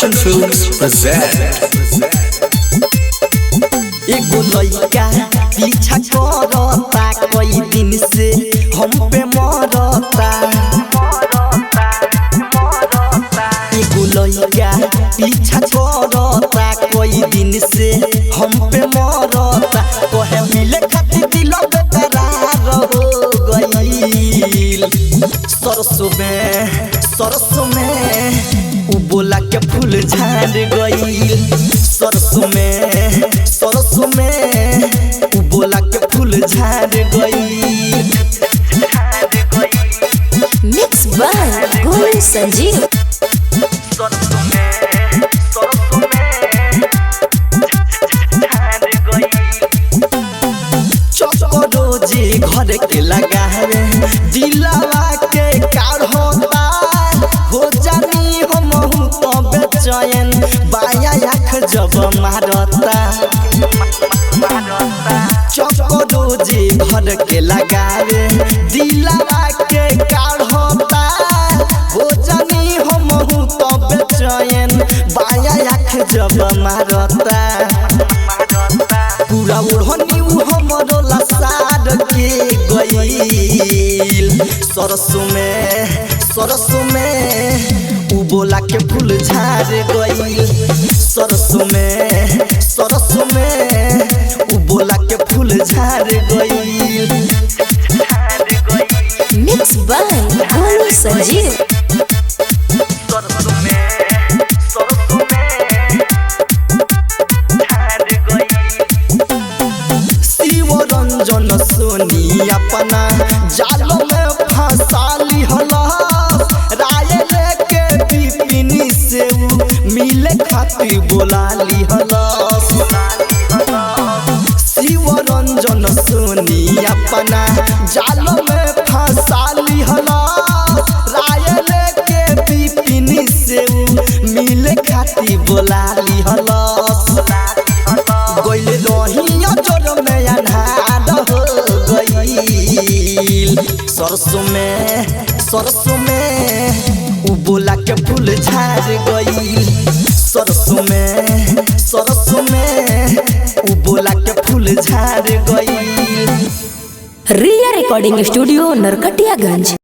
Sudarshan Films present एगो लइका पीछा करता कई दिन से हम पे मरता। एगो लइका पीछा करता कई दिन से हम पे मरता। कहे मिले खातिर दिल बेकरार हो गइल। सरसों में उ बोला के फूल झाड़ गइल। सरसों में उ बोला के फूल झाड़ गइल। Mix by Golu Sanjeev. रोजे घर के लगावे दिलवा के कार होता। हो जानी हम तो बेचैन बाया आँख जब मारता। रोजे घर के लगावे दिलवा के कार होता। हो जानी हम तो बेचैन बाया आँख जब मारता। पूरा ओढ़नी हमरो लसार के गइल। सरसों में उ बोला के फूल झाड़ गइल। सरसों में उ बोला के फूल झाड़ गइल। Mix by Golu Sanjeev. रंजन सोनी अपना जाल में फंसा लिहलस। राय लेके पिपिनी से मिले खातिर बोला लिहलस। शिव रंजन सोनी अपना जाल में फंसा लिहलस। राय लेके पिपिनी से मिले खातिर बोला लिहलस। गइल रही जोर में अन्हार हो गइल। सरसों में उ बोला के फूल झाड़ गइल। सरसों में उ बोला के फूल झाड़ गइल। रिया रिकॉर्डिंग स्टूडियो नरकटियागंज।